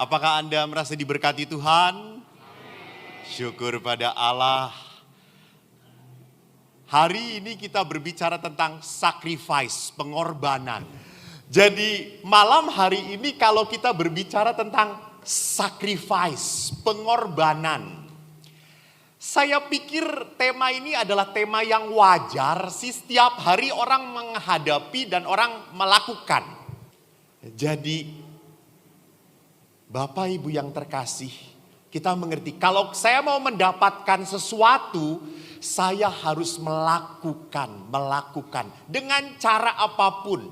Apakah Anda merasa diberkati Tuhan? Syukur pada Allah. Hari ini kita berbicara tentang sacrifice, pengorbanan. Jadi malam hari ini kalau kita berbicara tentang sacrifice, pengorbanan. Saya pikir tema ini adalah tema yang wajar sih, setiap hari orang menghadapi dan orang melakukan. Jadi Bapak Ibu yang terkasih, kita mengerti kalau saya mau mendapatkan sesuatu, saya harus melakukan dengan cara apapun.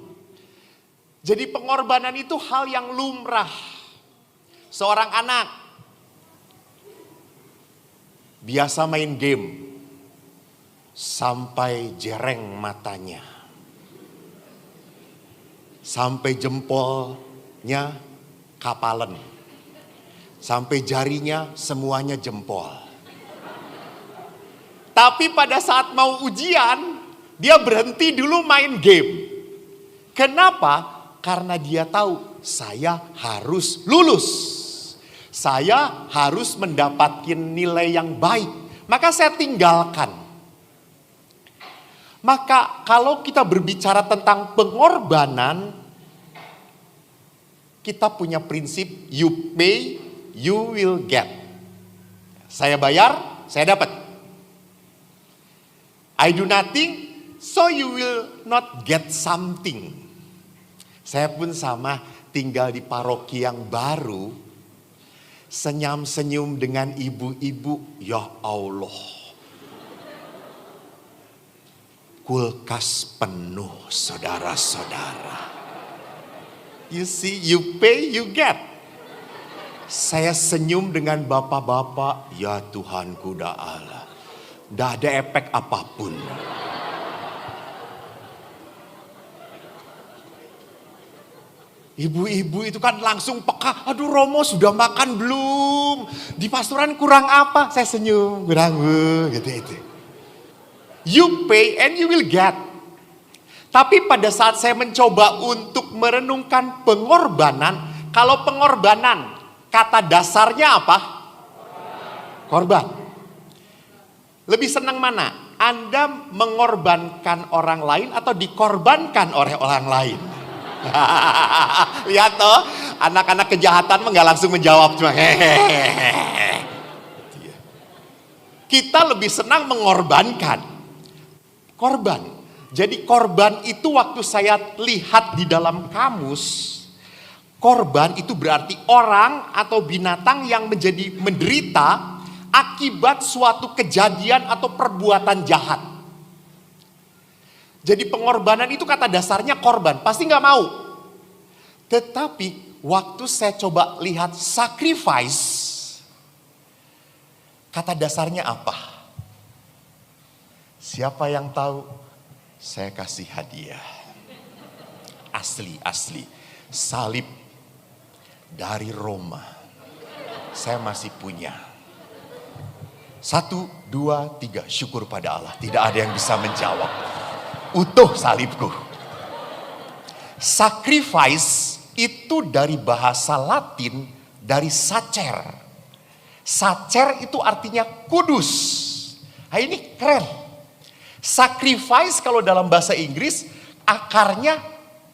Jadi pengorbanan itu hal yang lumrah. Seorang anak biasa main game sampai jereng matanya, sampai jempolnya kapalan, sampai jarinya semuanya jempol. Tapi pada saat mau ujian, dia berhenti dulu main game. Kenapa? Karena dia tahu saya harus lulus. Saya harus mendapatkan nilai yang baik. Maka saya tinggalkan. Maka kalau kita berbicara tentang pengorbanan, kita punya prinsip you pay, you will get. Saya bayar, saya dapat. I do nothing, so you will not get something. Saya pun sama, tinggal di paroki yang baru, senyum-senyum dengan ibu-ibu, ya Allah. Kulkas penuh, saudara-saudara. You see, you pay, you get. Saya senyum dengan bapak-bapak, ya Tuhan kuda Allah. Tidak ada efek apapun. Ibu-ibu itu kan langsung peka, aduh Romo sudah makan belum? Di pastoran kurang apa? Saya senyum, kurang gitu. You pay and you will get. Tapi pada saat saya mencoba untuk merenungkan pengorbanan, kalau pengorbanan, kata dasarnya apa? Korban. Lebih senang mana? Anda mengorbankan orang lain atau dikorbankan oleh orang lain? Lihat toh, anak-anak kejahatan nggak langsung menjawab, cuma hehehe. Kita lebih senang mengorbankan. Korban. Jadi korban itu waktu saya lihat di dalam kamus, korban itu berarti orang atau binatang yang menjadi menderita akibat suatu kejadian atau perbuatan jahat. Jadi pengorbanan itu kata dasarnya korban, pasti nggak mau. Tetapi waktu saya coba lihat sacrifice, kata dasarnya apa? Siapa yang tahu? Saya kasih hadiah. Asli. Salib dari Roma. Saya masih punya. 1, 2, 3, syukur pada Allah. Tidak ada yang bisa menjawab. Utuh salibku. Sacrifice itu dari bahasa Latin, dari sacer. Sacer itu artinya kudus. Nah ini keren. Sacrifice kalau dalam bahasa Inggris akarnya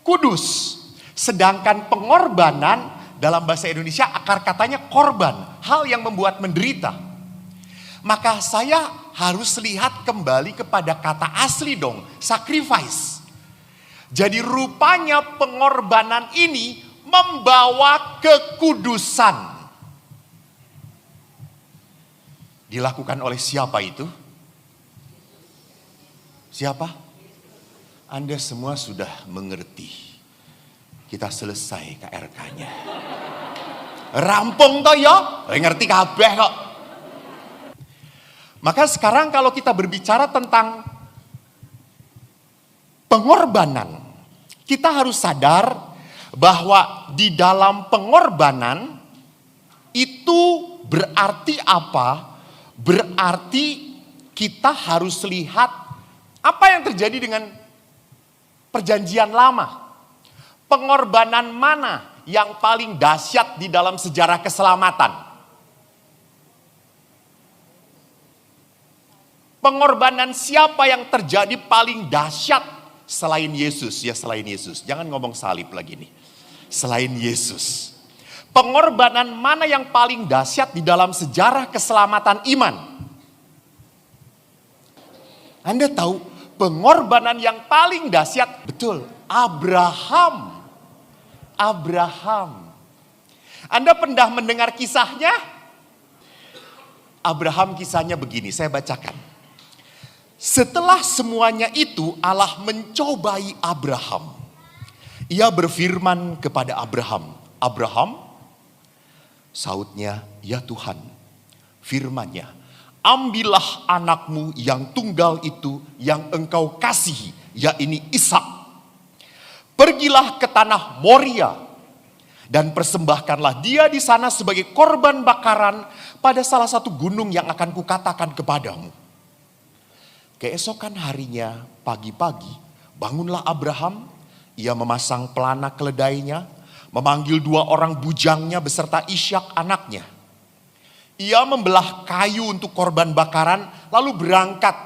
kudus. Sedangkan pengorbanan dalam bahasa Indonesia akar katanya korban. Hal yang membuat menderita. Maka saya harus lihat kembali kepada kata asli dong, sacrifice. Jadi rupanya pengorbanan ini membawa kekudusan. Dilakukan oleh siapa itu? Siapa? Anda semua sudah mengerti. Kita selesai KRK-nya. Rampung toh ya? Ngerti kabeh kok. Maka sekarang kalau kita berbicara tentang pengorbanan, kita harus sadar bahwa di dalam pengorbanan itu berarti apa? Berarti kita harus lihat apa yang terjadi dengan perjanjian lama. Pengorbanan mana yang paling dahsyat di dalam sejarah keselamatan? Pengorbanan siapa yang terjadi paling dahsyat selain Yesus? Ya, selain Yesus. Jangan ngomong salib lagi nih. Selain Yesus. Pengorbanan mana yang paling dahsyat di dalam sejarah keselamatan iman? Anda tahu pengorbanan yang paling dahsyat? Betul, Abraham. Abraham. Anda pernah mendengar kisahnya? Abraham kisahnya begini, saya bacakan. Setelah semuanya itu Allah mencobai Abraham. Ia berfirman kepada Abraham, Abraham, sautnya, ya Tuhan, firman-Nya, ambillah anakmu yang tunggal itu yang engkau kasihi, yakni Ishak. Pergilah ke tanah Moria dan persembahkanlah dia di sana sebagai korban bakaran pada salah satu gunung yang akan kukatakan kepadamu. Keesokan harinya pagi-pagi bangunlah Abraham, ia memasang pelana keledainya, memanggil 2 orang bujangnya beserta Ishak anaknya. Ia membelah kayu untuk korban bakaran lalu berangkat.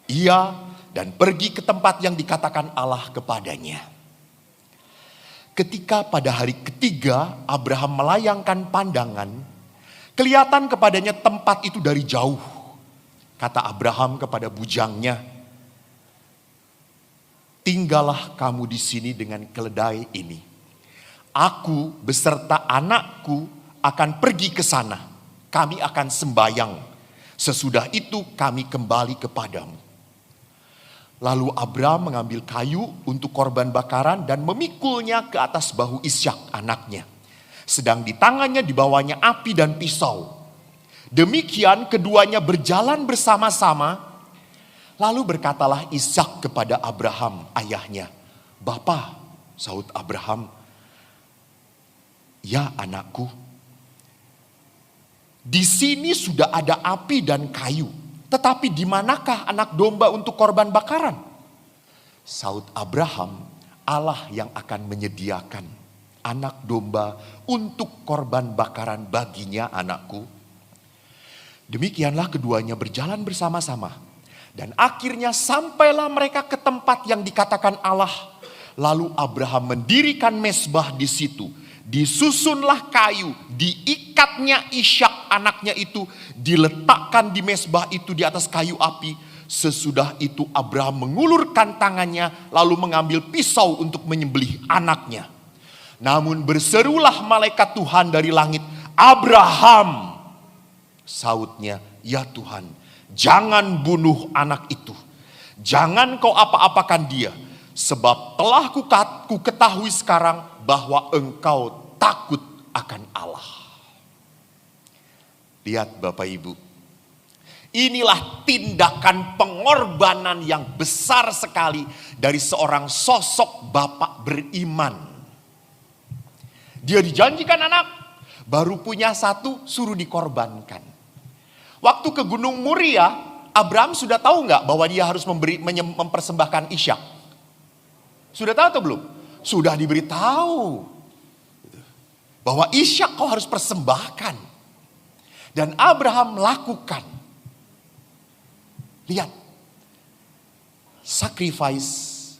Ia dan pergi ke tempat yang dikatakan Allah kepadanya. Ketika pada hari ketiga Abraham melayangkan pandangan, kelihatan kepadanya tempat itu dari jauh. Kata Abraham kepada bujangnya, tinggallah kamu di sini dengan keledai ini. Aku beserta anakku akan pergi ke sana. Kami akan sembayang. Sesudah itu kami kembali kepadamu. Lalu Abraham mengambil kayu untuk korban bakaran dan memikulnya ke atas bahu Ishak anaknya. Sedang di tangannya dibawanya api dan pisau. Demikian keduanya berjalan bersama-sama. Lalu berkatalah Ishak kepada Abraham ayahnya, Bapa, saut Abraham, ya anakku, di sini sudah ada api dan kayu. Tetapi di manakah anak domba untuk korban bakaran? Saut Abraham, Allah yang akan menyediakan anak domba untuk korban bakaran baginya anakku. Demikianlah keduanya berjalan bersama-sama. Dan akhirnya sampailah mereka ke tempat yang dikatakan Allah. Lalu Abraham mendirikan mezbah di situ. Disusunlah kayu, diikatnya Ishak anaknya itu, diletakkan di mezbah itu di atas kayu api. Sesudah itu Abraham mengulurkan tangannya lalu mengambil pisau untuk menyembelih anaknya. Namun berserulah malaikat Tuhan dari langit, Abraham, sautnya, ya Tuhan, jangan bunuh anak itu. Jangan kau apa-apakan dia. Sebab telah ku ketahui sekarang bahwa engkau takut akan Allah. Lihat Bapak Ibu. Inilah tindakan pengorbanan yang besar sekali dari seorang sosok bapak beriman. Dia dijanjikan anak, baru punya satu, suruh dikorbankan. Waktu ke Gunung Moria, Abraham sudah tahu nggak bahwa dia harus mempersembahkan Ishak? Sudah tahu atau belum? Sudah diberitahu bahwa Ishak kau harus persembahkan. Dan Abraham lakukan. Lihat, sacrifice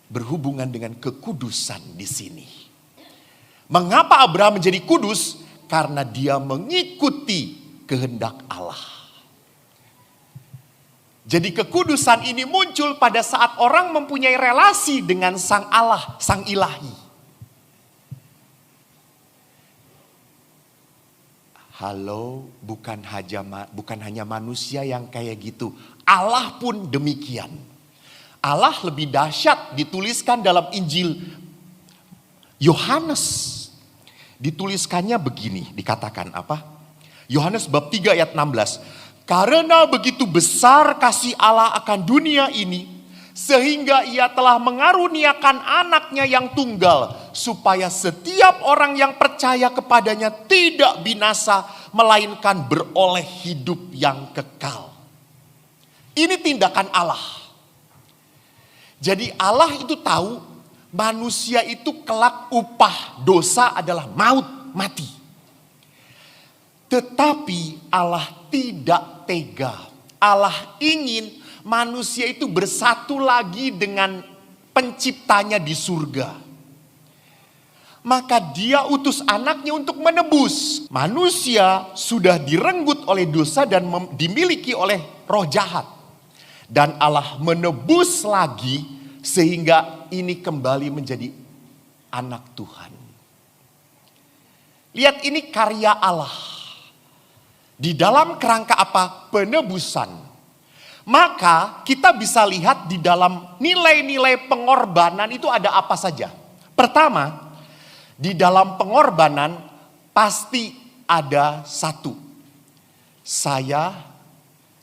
berhubungan dengan kekudusan di sini. Mengapa Abraham menjadi kudus? Karena dia mengikuti kehendak Allah. Jadi kekudusan ini muncul pada saat orang mempunyai relasi dengan Sang Allah, Sang Ilahi. Halo, bukan hanya manusia yang kayak gitu. Allah pun demikian. Allah lebih dahsyat dituliskan dalam Injil Yohanes. Dituliskannya begini, dikatakan apa? Yohanes bab 3 ayat 16. Karena begitu besar kasih Allah akan dunia ini, sehingga ia telah mengaruniakan anaknya yang tunggal, supaya setiap orang yang percaya kepadanya tidak binasa, melainkan beroleh hidup yang kekal. Ini tindakan Allah. Jadi Allah itu tahu manusia itu kelak upah dosa adalah maut, mati. Tetapi Allah tidak tega. Allah ingin manusia itu bersatu lagi dengan penciptanya di surga. Maka dia utus anaknya untuk menebus. Manusia sudah direnggut oleh dosa dan dimiliki oleh roh jahat. Dan Allah menebus lagi sehingga ini kembali menjadi anak Tuhan. Lihat, ini karya Allah. Di dalam kerangka apa? Penebusan. Maka kita bisa lihat di dalam nilai-nilai pengorbanan itu ada apa saja. Pertama, di dalam pengorbanan pasti ada satu. Saya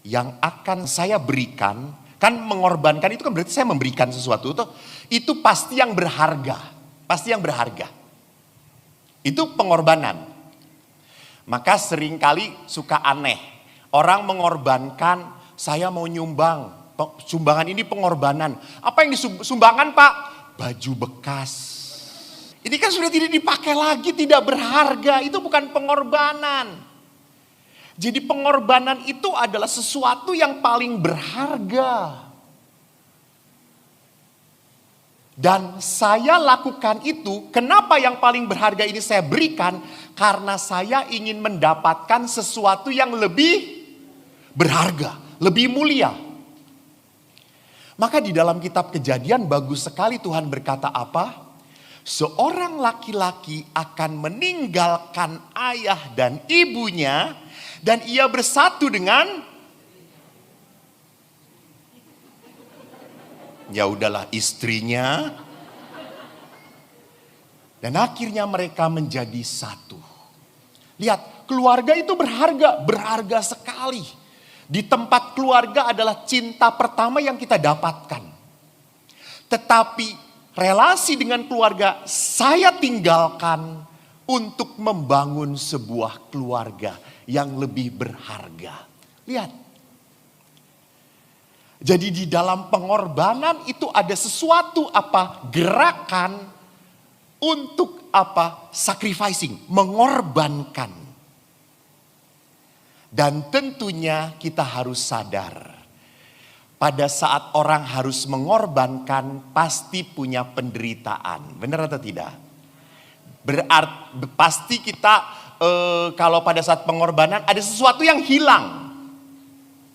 yang akan saya berikan, kan mengorbankan itu kan berarti saya memberikan sesuatu. Itu pasti yang berharga. Pasti yang berharga. Itu pengorbanan. Maka seringkali suka aneh. Orang mengorbankan, saya mau nyumbang. Sumbangan ini pengorbanan. Apa yang disumbangan, Pak? Baju bekas. Ini kan sudah tidak dipakai lagi, tidak berharga. Itu bukan pengorbanan. Jadi pengorbanan itu adalah sesuatu yang paling berharga. Dan saya lakukan itu, kenapa yang paling berharga ini saya berikan? Karena saya ingin mendapatkan sesuatu yang lebih berharga, lebih mulia. Maka di dalam kitab Kejadian bagus sekali Tuhan berkata apa? Seorang laki-laki akan meninggalkan ayah dan ibunya dan ia bersatu dengan, ya udahlah, istrinya. Dan akhirnya mereka menjadi satu. Lihat, keluarga itu berharga, berharga sekali. Di tempat keluarga adalah cinta pertama yang kita dapatkan. Tetapi relasi dengan keluarga saya tinggalkan untuk membangun sebuah keluarga yang lebih berharga. Lihat. Jadi di dalam pengorbanan itu ada sesuatu apa? Gerakan untuk apa? Sacrificing, mengorbankan. Dan tentunya kita harus sadar. Pada saat orang harus mengorbankan pasti punya penderitaan. Benar atau tidak? Berarti pasti kita kalau pada saat pengorbanan ada sesuatu yang hilang.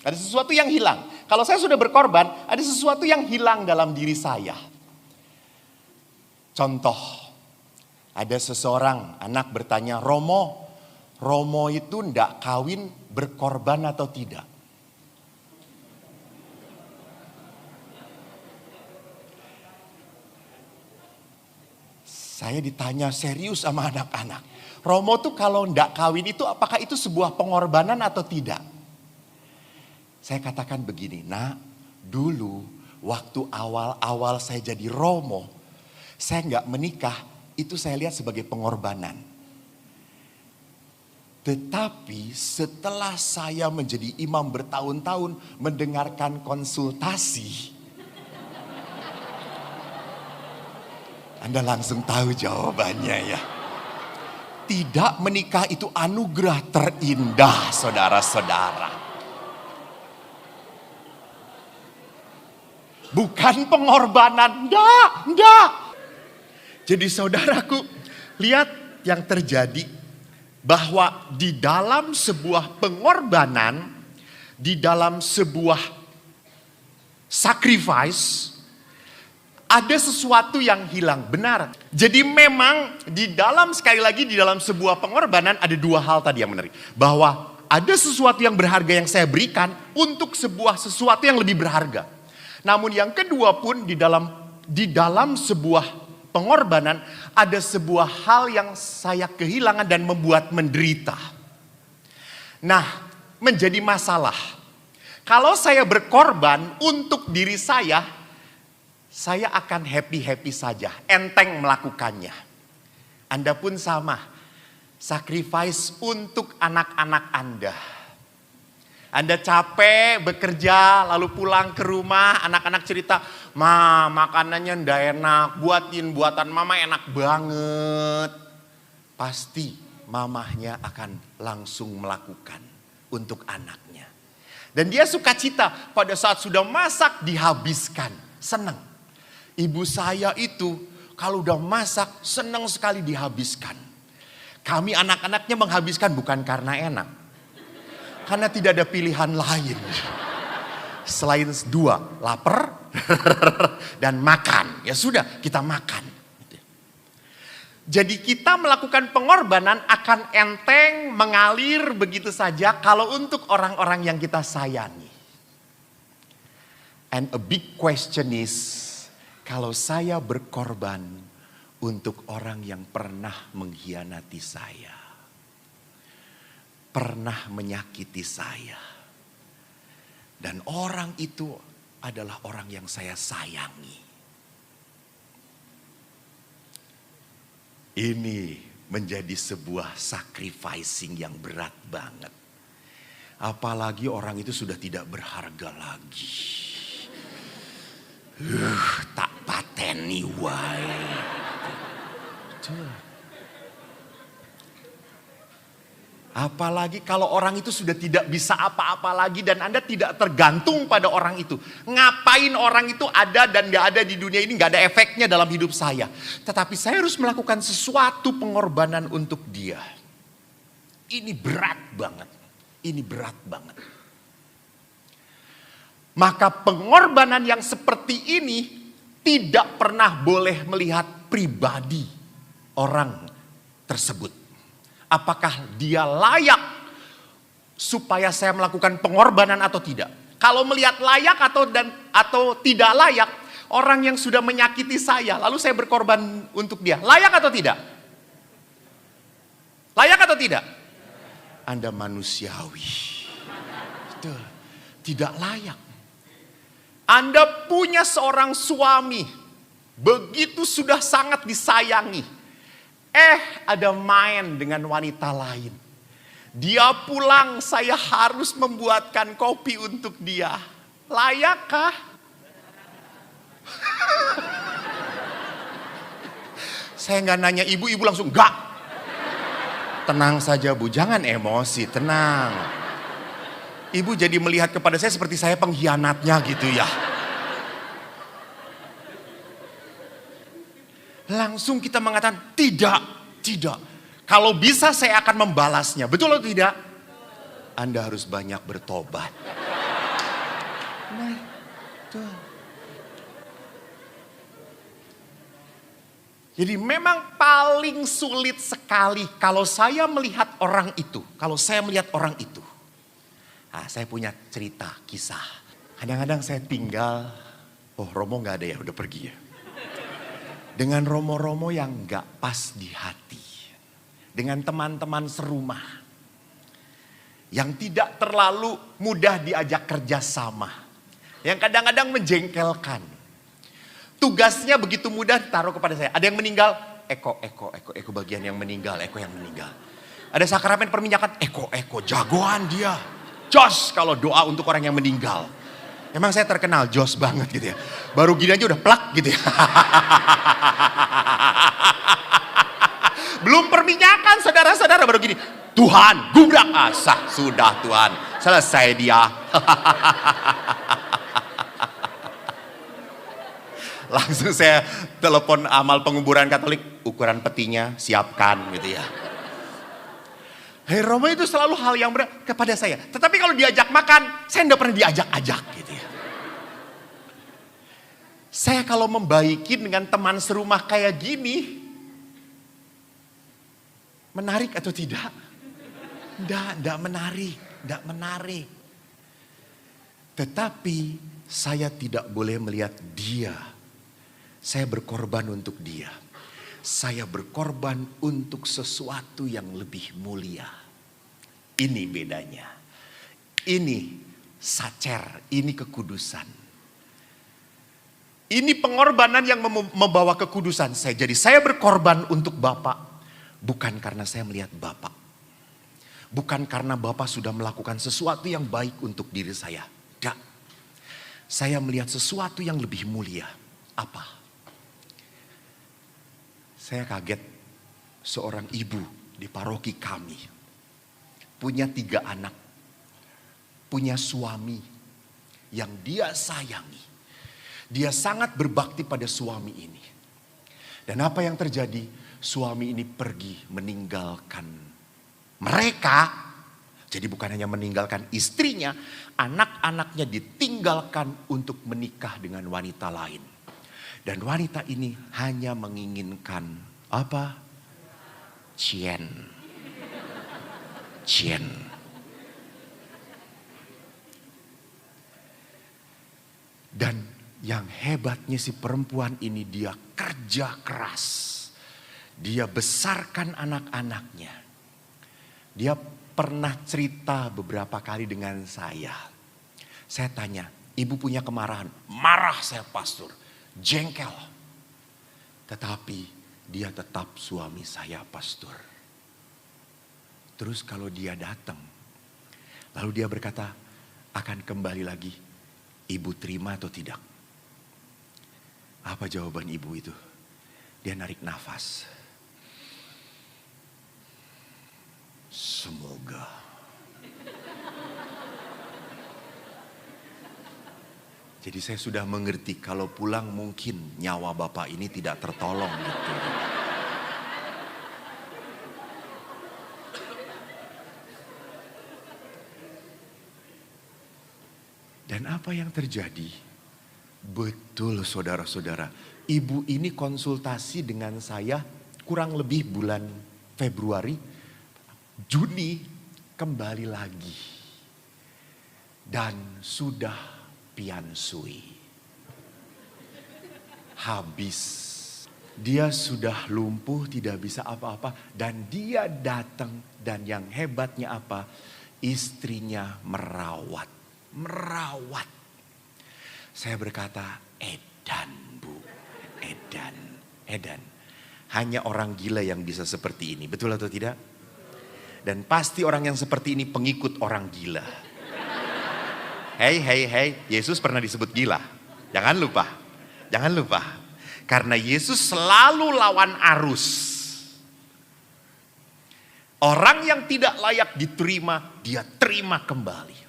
Ada sesuatu yang hilang. Kalau saya sudah berkorban, ada sesuatu yang hilang dalam diri saya. Contoh, ada seseorang anak bertanya, Romo itu ndak kawin berkorban atau tidak? Saya ditanya serius sama anak-anak. Romo tuh kalau ndak kawin itu apakah itu sebuah pengorbanan atau tidak? Saya katakan begini, nak, dulu waktu awal-awal saya jadi Romo, saya nggak menikah, itu saya lihat sebagai pengorbanan. Tetapi setelah saya menjadi imam bertahun-tahun mendengarkan konsultasi, Anda langsung tahu jawabannya ya. Tidak menikah itu anugerah terindah, saudara-saudara. Bukan pengorbanan, enggak. Jadi saudaraku, lihat yang terjadi bahwa di dalam sebuah pengorbanan, di dalam sebuah sacrifice, ada sesuatu yang hilang, benar. Jadi memang di dalam, sekali lagi di dalam sebuah pengorbanan ada dua hal tadi yang menarik. Bahwa ada sesuatu yang berharga yang saya berikan untuk sesuatu yang lebih berharga. Namun yang kedua pun di dalam sebuah pengorbanan ada sebuah hal yang saya kehilangan dan membuat menderita. Nah, menjadi masalah. Kalau saya berkorban untuk diri saya akan happy-happy saja, enteng melakukannya. Anda pun sama, sacrifice untuk anak-anak Anda. Anda capek bekerja, lalu pulang ke rumah, anak-anak cerita, "Ma, makanannya ndak enak, buatan mama enak banget." Pasti mamahnya akan langsung melakukan untuk anaknya. Dan dia sukacita pada saat sudah masak dihabiskan, senang. Ibu saya itu kalau udah masak senang sekali dihabiskan. Kami anak-anaknya menghabiskan bukan karena enak. Karena tidak ada pilihan lain. Selain dua, lapar dan makan. Ya sudah, kita makan. Jadi kita melakukan pengorbanan akan enteng, mengalir begitu saja kalau untuk orang-orang yang kita sayangi. And a big question is, kalau saya berkorban untuk orang yang pernah mengkhianati saya, pernah menyakiti saya, dan orang itu adalah orang yang saya sayangi. Ini menjadi sebuah sacrificing yang berat banget. Apalagi orang itu sudah tidak berharga lagi. Tak pateni wae. Apalagi kalau orang itu sudah tidak bisa apa-apa lagi dan Anda tidak tergantung pada orang itu. Ngapain orang itu ada dan gak ada di dunia ini, gak ada efeknya dalam hidup saya. Tetapi saya harus melakukan sesuatu pengorbanan untuk dia. Ini berat banget. Ini berat banget. Maka pengorbanan yang seperti ini tidak pernah boleh melihat pribadi orang tersebut. Apakah dia layak supaya saya melakukan pengorbanan atau tidak? Kalau melihat layak atau tidak layak, orang yang sudah menyakiti saya, lalu saya berkorban untuk dia, layak atau tidak? Layak atau tidak? Anda manusiawi. Betul. Tidak layak. Anda punya seorang suami, begitu sudah sangat disayangi. Ada main dengan wanita lain. Dia pulang, saya harus membuatkan kopi untuk dia. Layakkah? Saya nggak nanya ibu langsung enggak. Tenang saja Bu, jangan emosi, tenang. Ibu jadi melihat kepada saya seperti saya pengkhianatnya gitu ya. Langsung kita mengatakan tidak. Kalau bisa saya akan membalasnya. Betul atau tidak? Anda harus banyak bertobat. Nah, tuh. Jadi memang paling sulit sekali kalau saya melihat orang itu. Nah, saya punya cerita, kisah. Kadang-kadang saya tinggal, Romo gak ada ya, udah pergi ya. Dengan romo-romo yang gak pas di hati. Dengan teman-teman serumah. Yang tidak terlalu mudah diajak kerjasama. Yang kadang-kadang menjengkelkan. Tugasnya begitu mudah ditaruh kepada saya. Ada yang meninggal, Eko bagian yang meninggal, Eko yang meninggal. Ada sakramen perminyakan, Eko jagoan dia. Jos kalau doa untuk orang yang meninggal. Emang saya terkenal jos banget gitu ya. Baru gini aja udah plak gitu ya. Belum perminyakan saudara-saudara baru gini. Tuhan gubrak asah sudah Tuhan. Selesai dia. Langsung saya telepon amal penguburan Katolik. Ukuran petinya siapkan gitu ya. Romo itu selalu hal yang berat kepada saya. Tetapi kalau diajak makan, saya tidak pernah diajak-ajak gitu ya. Saya kalau membaikin dengan teman serumah kayak gini, menarik atau tidak? Tidak menarik. Tetapi saya tidak boleh melihat dia. Saya berkorban untuk dia. Saya berkorban untuk sesuatu yang lebih mulia. Ini bedanya. Ini sacer, ini kekudusan. Ini pengorbanan yang membawa kekudusan. Saya berkorban untuk Bapak. Bukan karena saya melihat Bapak. Bukan karena Bapak sudah melakukan sesuatu yang baik untuk diri saya. Tidak. Saya melihat sesuatu yang lebih mulia. Apa? Saya kaget seorang ibu di paroki kami. Punya 3 anak. Punya suami yang dia sayangi. Dia sangat berbakti pada suami ini. Dan apa yang terjadi? Suami ini pergi meninggalkan mereka. Jadi bukan hanya meninggalkan istrinya, anak-anaknya ditinggalkan untuk menikah dengan wanita lain. Dan wanita ini hanya menginginkan apa? Cien. Dan yang hebatnya si perempuan ini, dia kerja keras. Dia besarkan anak-anaknya. Dia pernah cerita beberapa kali dengan saya. Saya tanya, ibu punya kemarahan? Marah saya pastor, jengkel. Tetapi dia tetap suami saya pastor. Terus kalau dia datang, lalu dia berkata, akan kembali lagi. Ibu terima atau tidak? Apa jawaban ibu itu? Dia narik nafas. Semoga. Jadi saya sudah mengerti kalau pulang mungkin nyawa Bapak ini tidak tertolong gitu. Dan apa yang terjadi? Betul saudara-saudara. Ibu ini konsultasi dengan saya kurang lebih bulan Februari. Juni kembali lagi. Dan sudah piansui. Habis. Dia sudah lumpuh, tidak bisa apa-apa. Dan dia datang, dan yang hebatnya apa? Istrinya merawat. Saya berkata, edan bu, edan. Hanya orang gila yang bisa seperti ini, betul atau tidak? Dan pasti orang yang seperti ini pengikut orang gila. Hey, Yesus pernah disebut gila. Jangan lupa. Karena Yesus selalu lawan arus. Orang yang tidak layak diterima, dia terima kembali.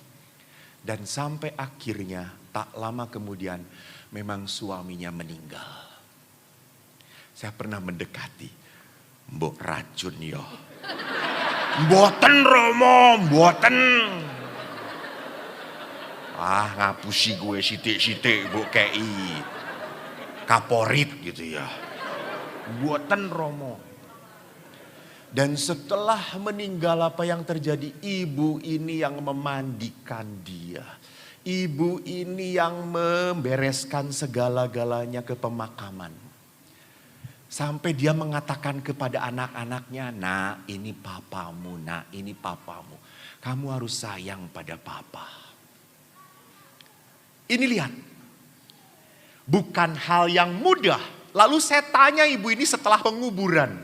Dan sampai akhirnya tak lama kemudian memang suaminya meninggal. Saya pernah mendekati. Mbok racun yo. Mboten Romo, mboten. Ngapusi gue sitik-sitik mbok kei. Kaporit gitu ya. Mboten Romo. Dan setelah meninggal apa yang terjadi? Ibu ini yang memandikan dia. Ibu ini yang membereskan segala-galanya ke pemakaman. Sampai dia mengatakan kepada anak-anaknya, nak ini papamu, nak ini papamu. Kamu harus sayang pada papa. Ini lihat. Bukan hal yang mudah. Lalu saya tanya ibu ini setelah penguburan.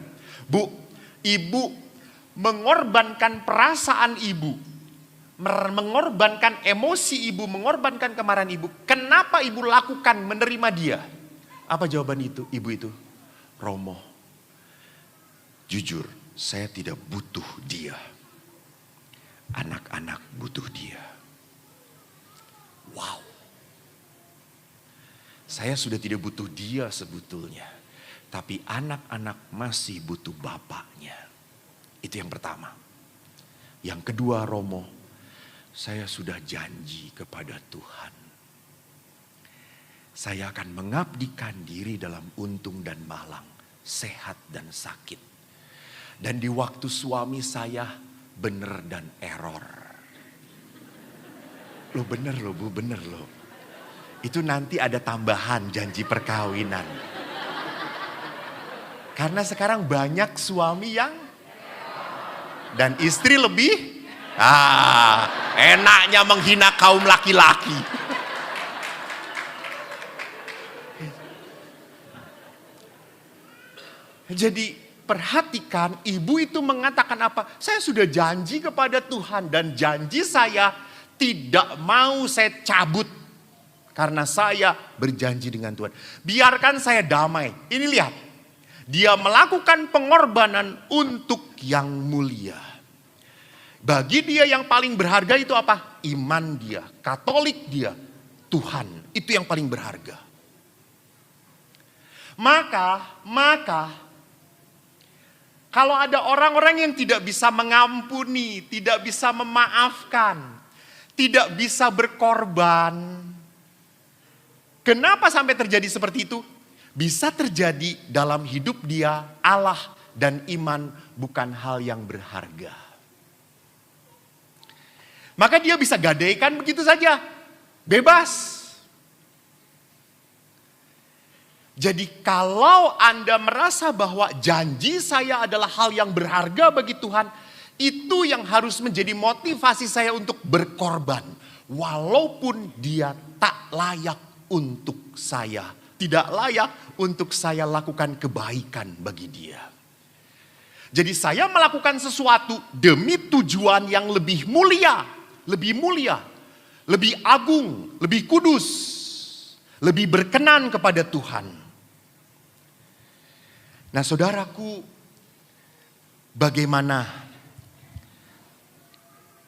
Bu, ibu mengorbankan perasaan ibu, mengorbankan emosi ibu, mengorbankan kemarahan ibu. Kenapa ibu lakukan menerima dia? Apa jawaban itu? Ibu itu, Romo, jujur saya tidak butuh dia. Anak-anak butuh dia. Wow. Saya sudah tidak butuh dia sebetulnya. Tapi anak-anak masih butuh bapaknya. Itu yang pertama. Yang kedua, Romo, saya sudah janji kepada Tuhan. Saya akan mengabdikan diri dalam untung dan malang, sehat dan sakit. Dan di waktu suami saya benar dan error. Loh benar loh bu, benar loh. Itu nanti ada tambahan janji perkawinan. Karena sekarang banyak suami yang dan istri lebih enaknya menghina kaum laki-laki. Jadi perhatikan ibu itu mengatakan apa? Saya sudah janji kepada Tuhan dan janji saya tidak mau saya cabut. Karena saya berjanji dengan Tuhan. Biarkan saya damai. Ini lihat. Dia melakukan pengorbanan untuk yang mulia. Bagi dia yang paling berharga itu apa? Iman dia, Katolik dia, Tuhan. Itu yang paling berharga. Maka kalau ada orang-orang yang tidak bisa mengampuni, tidak bisa memaafkan, tidak bisa berkorban. Kenapa sampai terjadi seperti itu? Bisa terjadi dalam hidup dia, Allah dan iman bukan hal yang berharga. Maka dia bisa gadaikan begitu saja, bebas. Jadi kalau Anda merasa bahwa janji saya adalah hal yang berharga bagi Tuhan, itu yang harus menjadi motivasi saya untuk berkorban. Walaupun dia tak layak untuk saya. Tidak layak untuk saya lakukan kebaikan bagi dia. Jadi saya melakukan sesuatu demi tujuan yang lebih mulia, lebih agung, lebih kudus, lebih berkenan kepada Tuhan. Nah saudaraku, bagaimana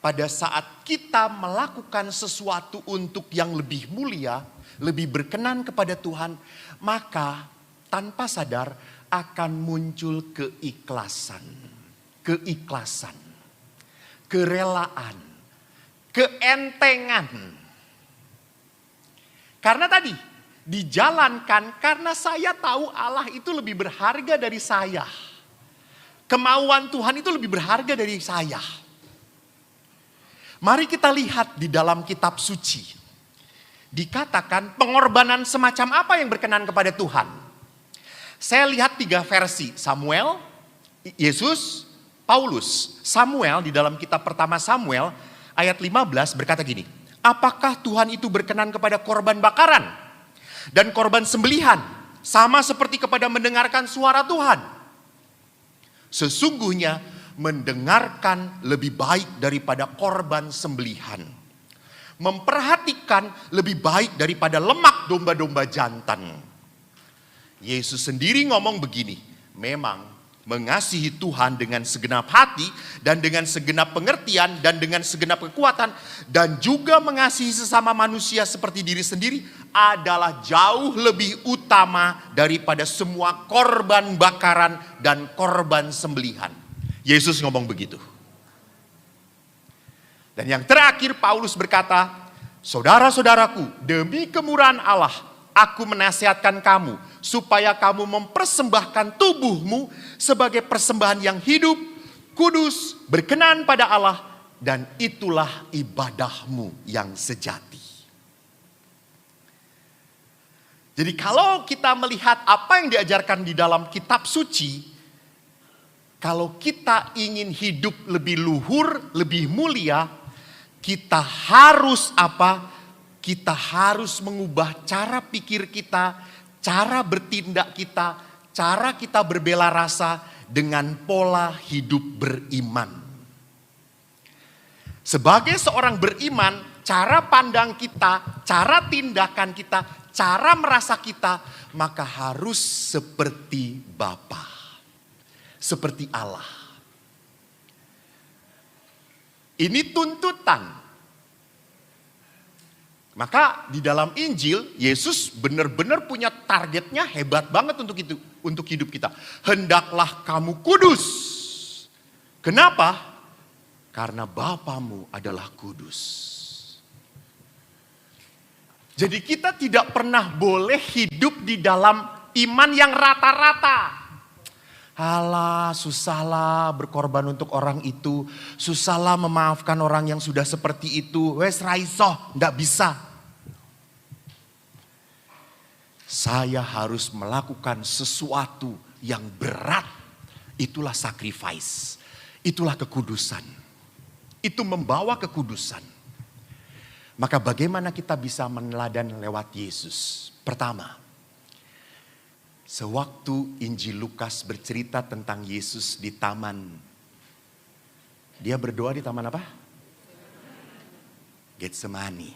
pada saat kita melakukan sesuatu untuk yang lebih mulia, lebih berkenan kepada Tuhan, maka tanpa sadar akan muncul keikhlasan, kerelaan, keentengan. Karena tadi dijalankan karena saya tahu Allah itu lebih berharga dari saya. Kemauan Tuhan itu lebih berharga dari saya. Mari kita lihat di dalam kitab suci. Dikatakan pengorbanan semacam apa yang berkenan kepada Tuhan. Saya lihat 3 versi. Samuel, Yesus, Paulus. Samuel di dalam kitab pertama Samuel ayat 15 berkata gini. Apakah Tuhan itu berkenan kepada korban bakaran dan korban sembelihan sama seperti kepada mendengarkan suara Tuhan? Sesungguhnya mendengarkan lebih baik daripada korban sembelihan. Memperhatikan lebih baik daripada lemak domba-domba jantan. Yesus sendiri ngomong begini, memang mengasihi Tuhan dengan segenap hati dan dengan segenap pengertian dan dengan segenap kekuatan dan juga mengasihi sesama manusia seperti diri sendiri adalah jauh lebih utama daripada semua korban bakaran dan korban sembelihan. Yesus ngomong begitu. Dan yang terakhir Paulus berkata, saudara-saudaraku, demi kemurahan Allah, aku menasihatkan kamu supaya kamu mempersembahkan tubuhmu sebagai persembahan yang hidup, kudus, berkenan pada Allah, dan itulah ibadahmu yang sejati. Jadi kalau kita melihat apa yang diajarkan di dalam kitab suci, kalau kita ingin hidup lebih luhur, lebih mulia, kita harus apa? Kita harus mengubah cara pikir kita, cara bertindak kita, cara kita berbela rasa dengan pola hidup beriman. Sebagai seorang beriman, cara pandang kita, cara tindakan kita, cara merasa kita, maka harus seperti Bapa, seperti Allah. Ini tuntutan. Maka di dalam Injil, Yesus benar-benar punya targetnya hebat banget untuk itu, untuk hidup kita. Hendaklah kamu kudus. Kenapa? Karena Bapamu adalah kudus. Jadi kita tidak pernah boleh hidup di dalam iman yang rata-rata. Alah, susahlah berkorban untuk orang itu. Susahlah memaafkan orang yang sudah seperti itu. Wes raiso, ndak bisa. Saya harus melakukan sesuatu yang berat. Itulah sacrifice. Itulah kekudusan. Itu membawa kekudusan. Maka bagaimana kita bisa meneladani lewat Yesus? Pertama, Sewaktu Injil Lukas bercerita tentang Yesus di taman. Dia berdoa di taman apa? Getsemani.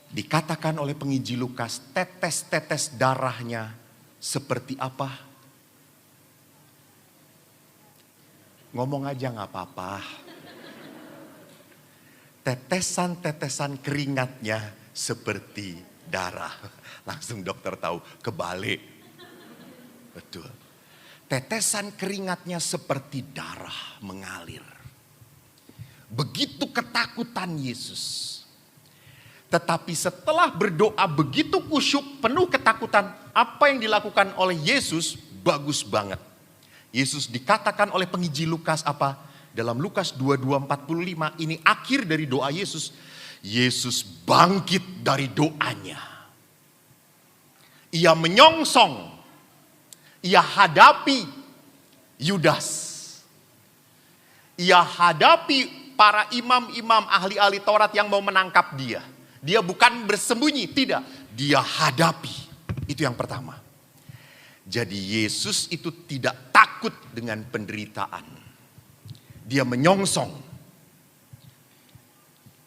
Dikatakan oleh penginjil Lukas, tetes-tetes darahnya seperti apa? Ngomong aja gak apa-apa. Tetesan-tetesan keringatnya seperti darah. Langsung dokter tahu, kebalik. Betul. Tetesan keringatnya seperti darah mengalir. Begitu ketakutan Yesus. Tetapi setelah berdoa begitu kusyuk, penuh ketakutan, apa yang dilakukan oleh Yesus bagus banget. Yesus dikatakan oleh penginjil Lukas apa? Dalam Lukas 22:45 ini akhir dari doa Yesus. Yesus bangkit dari doanya. Ia menyongsong, ia hadapi Yudas. Ia hadapi para imam-imam ahli-ahli Taurat yang mau menangkap dia. Dia bukan bersembunyi, tidak. Dia hadapi. Itu yang pertama. Jadi Yesus itu tidak takut dengan penderitaan. Dia menyongsong.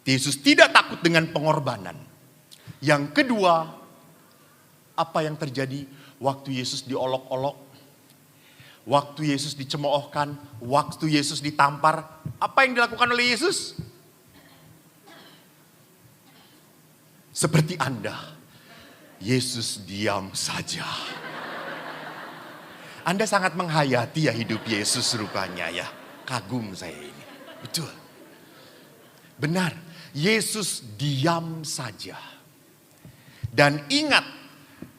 Yesus tidak takut dengan pengorbanan. Yang kedua, apa yang terjadi waktu Yesus diolok-olok, waktu Yesus dicemoohkan, waktu Yesus ditampar, apa yang dilakukan oleh Yesus? Seperti Anda, Yesus diam saja. Anda sangat menghayati ya hidup Yesus rupanya ya. Kagum saya ini. Betul. Benar, Yesus diam saja. Dan ingat,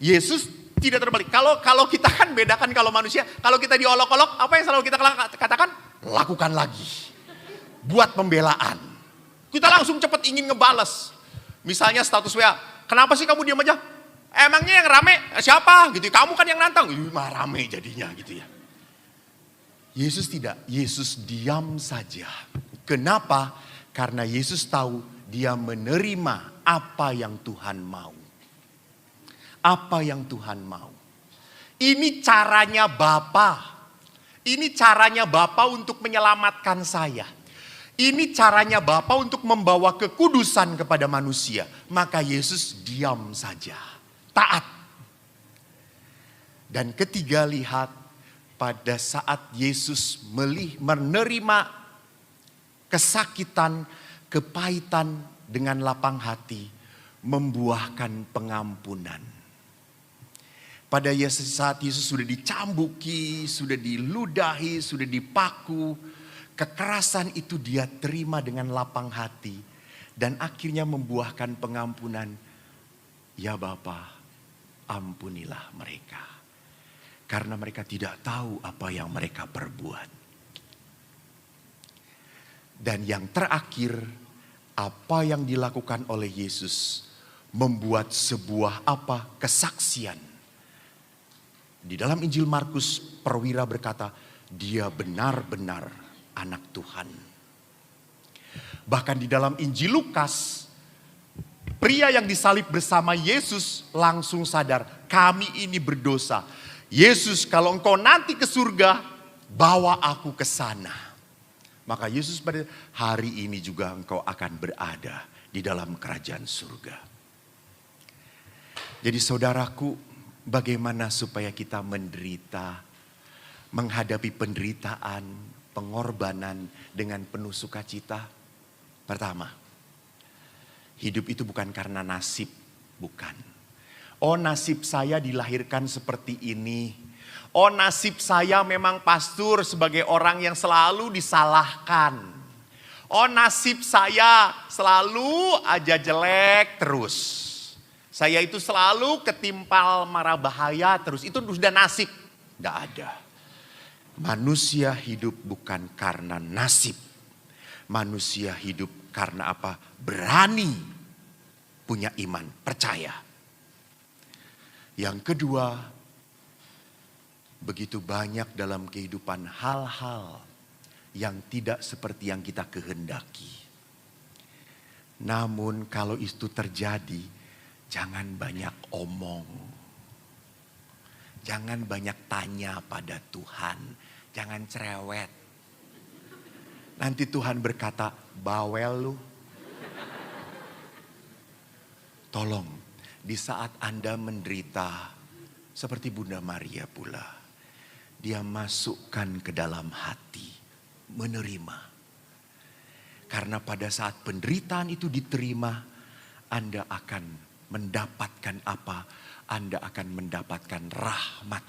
Yesus tidak terbalik. Kalau kita kan bedakan kalau manusia, kalau kita diolok-olok, apa yang selalu kita katakan? Lakukan lagi. Buat pembelaan. Kita langsung cepat ingin ngebales. Misalnya status WA, kenapa sih kamu diam aja? Emangnya yang rame siapa? Gitu. Kamu kan yang nantang. Mah rame jadinya gitu ya. Yesus tidak, Yesus diam saja. Kenapa? Karena Yesus tahu dia menerima apa yang Tuhan mau. Apa yang Tuhan mau. Ini caranya Bapa. Ini caranya Bapa untuk menyelamatkan saya. Ini caranya Bapa untuk membawa kekudusan kepada manusia. Maka Yesus diam saja. Taat. Dan ketiga, lihat pada saat Yesus menerima kesakitan, kepahitan dengan lapang hati, membuahkan pengampunan. Pada saat Yesus sudah dicambuki, sudah diludahi, sudah dipaku, kekerasan itu dia terima dengan lapang hati. Dan akhirnya membuahkan pengampunan. Ya Bapa, ampunilah mereka. Karena mereka tidak tahu apa yang mereka perbuat. Dan yang terakhir, apa yang dilakukan oleh Yesus membuat sebuah kesaksian. Di dalam Injil Markus, perwira berkata, dia benar-benar anak Tuhan. Bahkan di dalam Injil Lukas, pria yang disalib bersama Yesus langsung sadar, kami ini berdosa. Yesus, kalau engkau nanti ke surga, bawa aku ke sana. Maka Yesus pada hari ini juga engkau akan berada di dalam kerajaan surga. Jadi saudaraku, bagaimana supaya kita menderita, menghadapi penderitaan, pengorbanan dengan penuh sukacita? Pertama, hidup itu bukan karena nasib, bukan. Oh, nasib saya dilahirkan seperti ini. Oh, nasib saya memang pastor sebagai orang yang selalu disalahkan. Oh, nasib saya selalu aja jelek terus. Saya itu selalu ketimpal mara bahaya terus. Itu sudah nasib. Tidak ada. Manusia hidup bukan karena nasib. Manusia hidup karena apa? Berani punya iman, percaya. Yang kedua, begitu banyak dalam kehidupan hal-hal yang tidak seperti yang kita kehendaki. Namun kalau itu terjadi, jangan banyak omong. Jangan banyak tanya pada Tuhan. Jangan cerewet. Nanti Tuhan berkata, bawel lu. Tolong, di saat Anda menderita, seperti Bunda Maria pula, dia masukkan ke dalam hati, menerima. Karena pada saat penderitaan itu diterima, Anda akan mendapatkan apa? Anda akan mendapatkan rahmat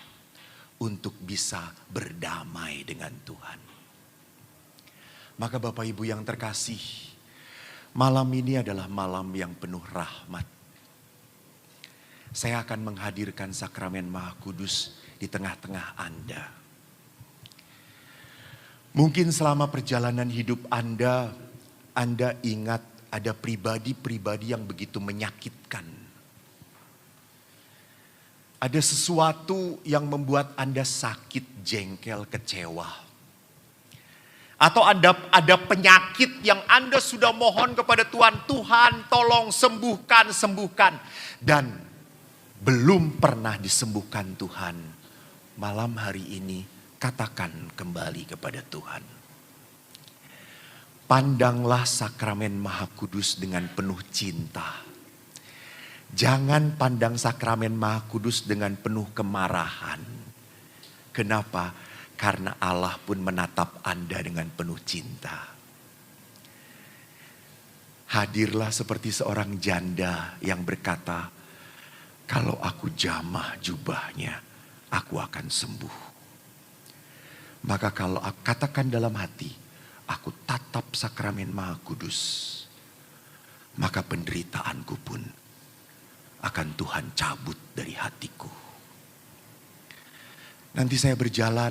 untuk bisa berdamai dengan Tuhan. Maka Bapak Ibu yang terkasih, malam ini adalah malam yang penuh rahmat. Saya akan menghadirkan sakramen Maha Kudus di tengah-tengah Anda. Mungkin selama perjalanan hidup Anda ingat ada pribadi-pribadi yang begitu menyakitkan. Ada sesuatu yang membuat Anda sakit, jengkel, kecewa. Atau ada penyakit yang Anda sudah mohon kepada Tuhan, Tuhan tolong sembuhkan, sembuhkan. Dan belum pernah disembuhkan Tuhan. Malam hari ini katakan kembali kepada Tuhan. Pandanglah sakramen Maha Kudus dengan penuh cinta. Jangan pandang sakramen Maha Kudus dengan penuh kemarahan. Kenapa? Karena Allah pun menatap Anda dengan penuh cinta. Hadirlah seperti seorang janda yang berkata, kalau aku jamah jubahnya, aku akan sembuh. Maka kalau aku katakan dalam hati, aku tatap sakramen Maha Kudus, maka penderitaanku pun akan Tuhan cabut dari hatiku. Nanti saya berjalan